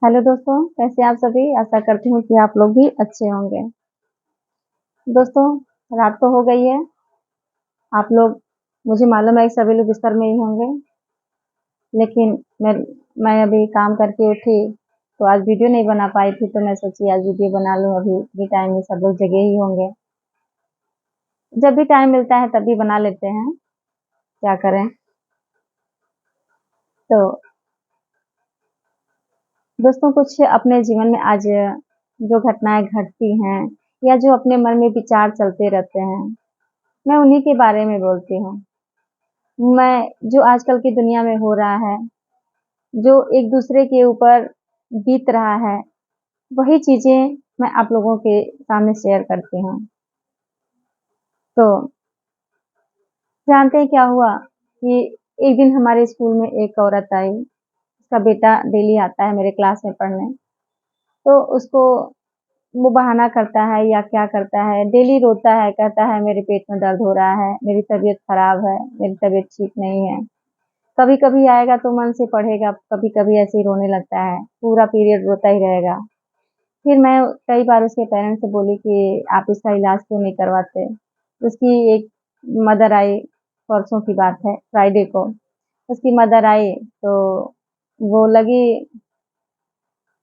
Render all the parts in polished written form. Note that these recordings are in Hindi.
हेलो दोस्तों, कैसे आप सभी? आशा करती हूँ कि आप लोग भी अच्छे होंगे। दोस्तों, रात तो हो गई है। आप लोग मुझे मालूम है कि सभी लोग बिस्तर में ही होंगे, लेकिन मैं अभी काम करके उठी, तो आज वीडियो नहीं बना पाई थी, तो मैं सोची आज वीडियो बना लूँ। अभी भी टाइम में सब लोग जगे ही होंगे। जब भी टाइम मिलता है तभी बना लेते हैं, क्या करें। तो दोस्तों, कुछ अपने जीवन में आज जो घटनाएँ घटती हैं या जो अपने मन में विचार चलते रहते हैं, मैं उन्हीं के बारे में बोलती हूँ। मैं जो आजकल की दुनिया में हो रहा है, जो एक दूसरे के ऊपर बीत रहा है, वही चीज़ें मैं आप लोगों के सामने शेयर करती हूँ। तो जानते हैं क्या हुआ कि एक दिन हमारे स्कूल में एक औरत आई, उसका बेटा डेली आता है मेरे क्लास में पढ़ने, तो उसको वो बहाना करता है या क्या करता है, डेली रोता है, कहता है मेरे पेट में दर्द हो रहा है, मेरी तबीयत खराब है, मेरी तबीयत ठीक नहीं है। कभी-कभी आएगा तो मन से पढ़ेगा, कभी-कभी ऐसे ही रोने लगता है, पूरा पीरियड रोता ही रहेगा। फिर मैं कई बार उसके पेरेंट्स से बोली कि आप इसका इलाज क्यों नहीं करवाते? उसकी एक मदर आई, परसों की बात है, फ्राइडे को, उसकी मदर आई तो वो लगी,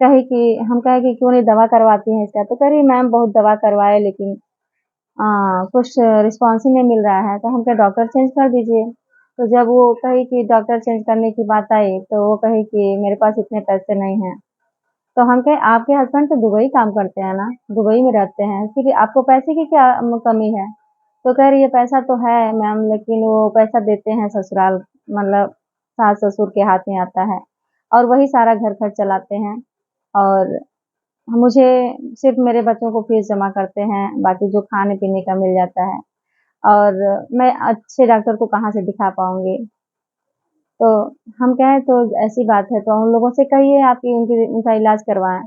कही कि हम कहे कि क्यों नहीं दवा करवाती हैं इसका? तो कह रही मैम बहुत दवा करवाए लेकिन कुछ रिस्पॉन्स ही नहीं मिल रहा है, तो हम कहे डॉक्टर चेंज कर दीजिए। तो जब वो कही कि डॉक्टर चेंज करने की बात आई, तो वो कही कि मेरे पास इतने पैसे नहीं हैं। तो हम कहे आपके हस्बैंड तो दुबई काम करते हैं ना, दुबई में रहते हैं, फिर आपको पैसे की क्या कमी है? तो कह रही है पैसा तो है मैम, लेकिन वो पैसा देते हैं ससुराल, मतलब सास-ससुर के हाथ में आता है और वही सारा घर खर्च चलाते हैं और मुझे सिर्फ़ मेरे बच्चों को फीस जमा करते हैं, बाकी जो खाने-पीने का मिल जाता है और मैं अच्छे डॉक्टर को कहाँ से दिखा पाऊँगी? तो हम कहें तो ऐसी बात है तो उन लोगों से कहिए आप कि उनका इलाज करवाएँ।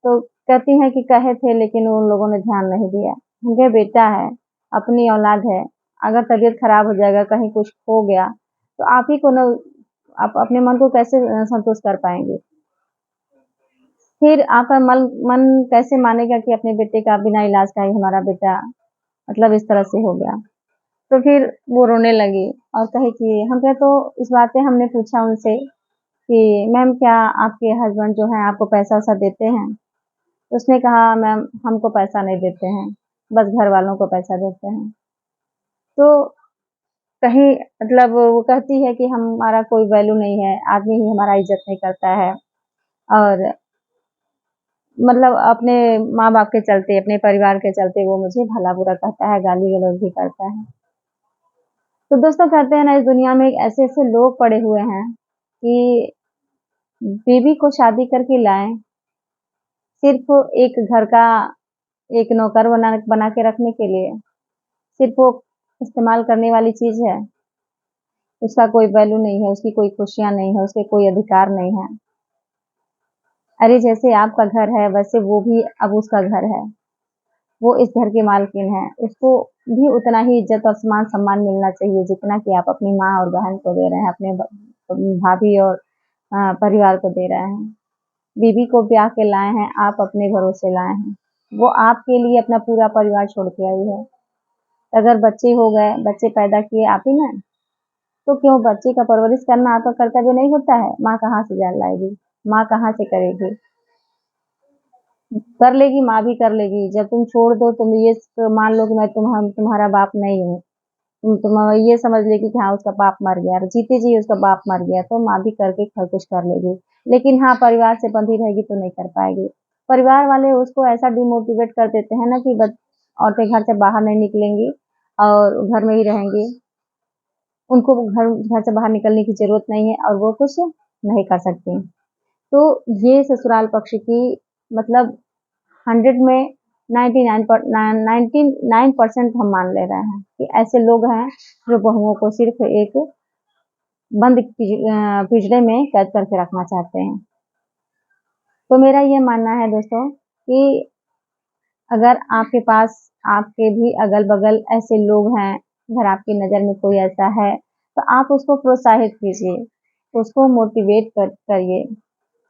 तो कहती हैं कि कहे थे लेकिन उन लोगों ने ध्यान नहीं दिया। हम कहे बेटा है, अपनी औलाद है, अगर तबीयत खराब हो जाएगा, कहीं कुछ हो गया, तो आप ही को ना, आप अपने मन को कैसे संतुष्ट कर पाएँगे? फिर आपका मन कैसे मानेगा कि अपने बेटे का बिना इलाज का ही हमारा बेटा मतलब इस तरह से हो गया। तो फिर वो रोने लगी और कही कि हम कहे तो इस बात पे हमने पूछा उनसे कि मैम क्या आपके हस्बैंड जो हैं आपको पैसा-वैसा देते हैं? उसने कहा मैम हमको पैसा नहीं देते हैं, बस घर वालों को पैसा देते हैं। तो कहीं मतलब वो कहती है कि हमारा कोई वैल्यू नहीं है, आदमी ही हमारा इज़्ज़त नहीं करता है और मतलब अपने माँ-बाप के चलते, अपने परिवार के चलते वो मुझे भला-बुरा कहता है, गाली-गलौज भी करता है। तो दोस्तों कहते हैं ना इस दुनिया में ऐसे-ऐसे लोग पड़े हुए हैं कि बीवी को शादी करके लाएँ, सिर्फ़ एक घर का एक नौकर बना बना के रखने के लिए, सिर्फ़ वो इस्तेमाल करने वाली चीज़ है, उसका कोई वैल्यू नहीं है, उसकी कोई खुशियाँ नहीं है, उसके कोई अधिकार नहीं है। अरे जैसे आपका घर है, वैसे वो भी अब उसका घर है, वो इस घर की मालकिन है, उसको भी उतना ही इज़्ज़त और मान-सम्मान मिलना चाहिए जितना कि आप अपनी माँ और बहन को दे रहे हैं, अपने भाभी और परिवार को दे रहे हैं। बीवी को ब्याह के लाए हैं, आप अपने भरोसे लाए हैं। वो आपके लिए अपना पूरा परिवार छोड़ के आई है। अगर बच्चे हो गए, बच्चे पैदा किए आप ही ने, तो क्यों बच्चे का परवरिश करना आपका कर्तव्य नहीं होता है? माँ कहाँ से जान लाएगी? माँ कहाँ से करेगी? कर लेगी, माँ भी कर लेगी। जब तुम छोड़ दो, तुम ये मान लो कि मैं तुम्हारा बाप नहीं हूँ। तुम ये समझ लेगी कि हाँ, उसका बाप मर गया, जीते जी उसका बाप मर गया, तो माँ भी करके सब कुछ कर लेगी। लेकिन हाँ, परिवार से बंधी रहेगी तो नहीं कर पाएगी। परिवार वाले उसको ऐसा डिमोटिवेट कर देते हैं ना कि बस औरतें घर से बाहर नहीं निकलेंगी और घर में ही रहेंगी। उनको घर से बाहर निकलने की ज़रूरत नहीं है और वो कुछ नहीं कर सकती। तो ये ससुराल पक्ष की मतलब 100 में 99% हम मान ले रहे हैं कि ऐसे लोग हैं जो बहुओं को सिर्फ़ एक बंद पिंजरे में कैद करके रखना चाहते हैं। तो मेरा ये मानना है दोस्तों कि अगर आपके पास आपके भी अगल-बगल ऐसे लोग हैं, अगर आपकी नज़र में कोई ऐसा है, तो आप उसको प्रोत्साहित कीजिए, उसको मोटिवेट करिए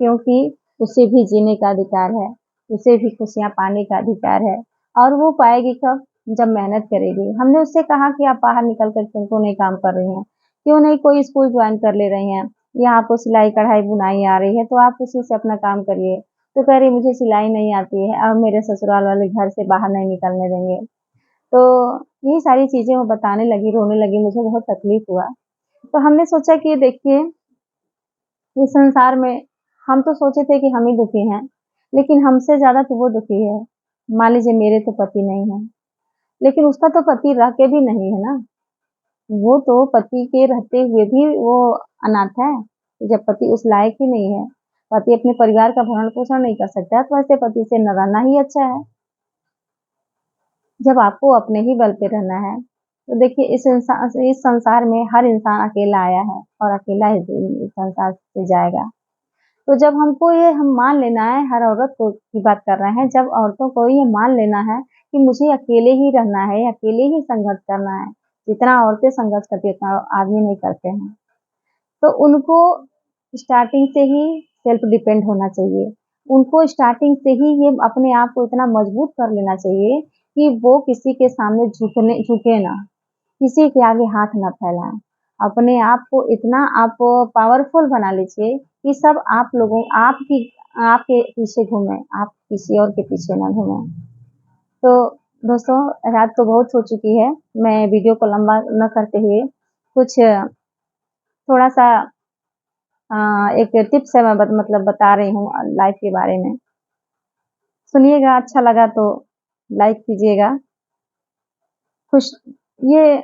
क्योंकि उसे भी जीने का अधिकार है, उसे भी खुशियाँ पाने का अधिकार है। और वो पाएगी कब? जब मेहनत करेगी। हमने उससे कहा कि आप बाहर निकल कर क्यों नहीं काम कर रही हैं? क्यों नहीं कोई स्कूल ज्वाइन कर ले रही हैं? या आपको सिलाई कढ़ाई बुनाई आ रही है तो आप उसी से अपना काम करिए। तो कह रही मुझे सिलाई नहीं आती है, अब मेरे ससुराल वाले घर से बाहर नहीं निकलने देंगे। तो ये सारी चीज़ें वो बताने लगी, रोने लगी, मुझे बहुत तकलीफ हुआ। तो हमने सोचा कि देखिए, इस संसार में हम तो सोचे थे कि हम ही दुखी हैं, लेकिन हमसे ज़्यादा तो वो दुखी है। मान लीजिए मेरे तो पति नहीं हैं, लेकिन उसका तो पति रह के भी नहीं है ना। वो तो पति के रहते हुए भी वो अनाथ है। जब पति उस लायक ही नहीं है, पति अपने परिवार का भरण-पोषण नहीं कर सकता, तो ऐसे पति से न रहना ही अच्छा है। जब आपको अपने ही बल पे रहना है, तो देखिए इस संसार में हर इंसान अकेला आया है और अकेला ही इस संसार से जाएगा। तो जब हमको ये हम मान लेना है, हर औरत को की बात कर रहे हैं, जब औरतों को ये मान लेना है कि मुझे अकेले ही रहना है, अकेले ही संघर्ष करना है। जितना औरतें संघर्ष करती हैं, उतना आदमी नहीं करते हैं। तो उनको स्टार्टिंग से ही सेल्फ डिपेंड होना चाहिए। उनको स्टार्टिंग से ही ये अपने आप को इतना मजबूत कर लेना चाहिए कि वो किसी के सामने झुके ना, किसी के आगे हाथ ना फैलाएँ। अपने आप को इतना आप पावरफुल बना लीजिए कि सब आपके पीछे घूमें, आप किसी और के पीछे ना घूमें। तो दोस्तों, रात तो बहुत हो चुकी है, मैं वीडियो को लंबा न करते हुए कुछ थोड़ा-सा एक टिप्स है मैं मतलब बता रही हूँ लाइफ के बारे में। सुनिएगा, अच्छा लगा तो लाइक कीजिएगा। खुश ये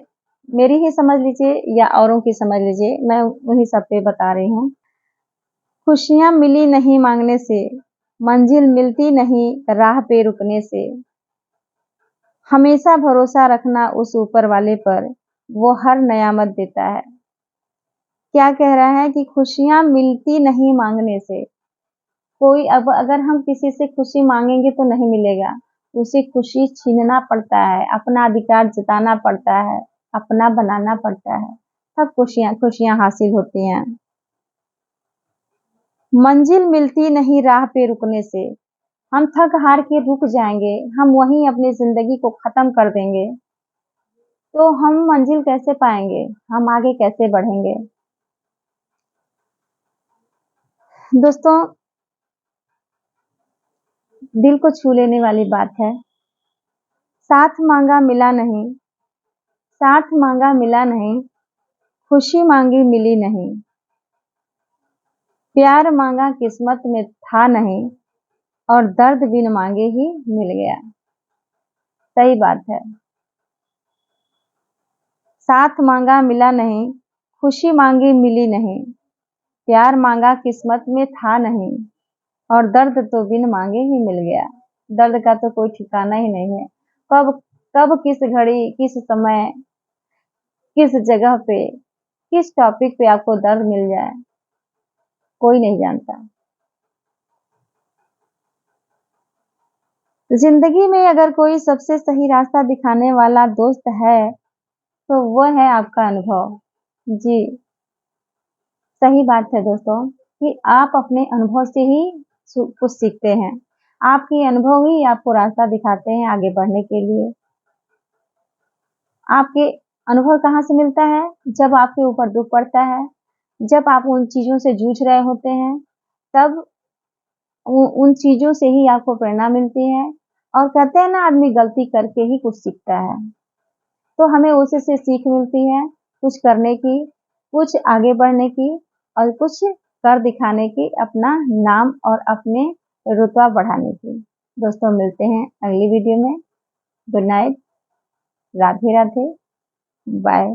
मेरी ही समझ लीजिए या औरों की समझ लीजिए, मैं उन्हीं सब पे बता रही हूँ। खुशियाँ मिली नहीं माँगने से, मंजिल मिलती नहीं राह पे रुकने से। हमेशा भरोसा रखना उस ऊपर वाले पर, वो हर नेयामत देता है। क्या कह रहा है कि खुशियाँ मिलती नहीं माँगने से। कोई अब अगर हम किसी से खुशी माँगेंगे तो नहीं मिलेगा, उसे खुशी छीनना पड़ता है, अपना अधिकार जताना पड़ता है, अपना बनाना पड़ता है, तब खुशियाँ खुशियाँ हासिल होती हैं। मंजिल मिलती नहीं राह पे रुकने से, हम थक हार के रुक जाएँगे, हम वहीं अपनी ज़िंदगी को ख़त्म कर देंगे, तो हम मंजिल कैसे पाएँगे? हम आगे कैसे बढ़ेंगे? दोस्तों, दिल को छू लेने वाली बात है, साथ माँगा मिला नहीं, साथ माँगा मिला नहीं, खुशी माँगी मिली नहीं, प्यार माँगा किस्मत में था नहीं और दर्द बिन माँगे ही मिल गया। सही बात है। साथ माँगा मिला नहीं, खुशी माँगी मिली नहीं, प्यार माँगा किस्मत में था नहीं और दर्द तो बिन माँगे ही मिल गया। दर्द का तो कोई ठिकाना ही नहीं है। कब कब किस घड़ी, किस समय, किस जगह पे, किस टॉपिक पे आपको दर्द मिल जाए, कोई नहीं जानता। ज़िंदगी में अगर कोई सबसे सही रास्ता दिखाने वाला दोस्त है, तो वो है आपका अनुभव। जी, सही बात है दोस्तों कि आप अपने अनुभव से ही कुछ सीखते हैं। आपके अनुभव ही आपको रास्ता दिखाते हैं आगे बढ़ने के लिए। आपके अनुभव कहाँ से मिलता है? जब आपके ऊपर दुःख पड़ता है, जब आप उन चीज़ों से जूझ रहे होते हैं, तब उन चीज़ों से ही आपको प्रेरणा मिलती है और कहते हैं ना आदमी गलती करके ही कुछ सीखता है। तो हमें उसी से सीख मिलती है, कुछ करने की, कुछ आगे बढ़ने की और कुछ कर दिखाने की, अपना नाम और अपने रुतबा बढ़ाने की। दोस्तों मिलते हैं अगली वीडियो में। Good night, Radhe Radhe, bye.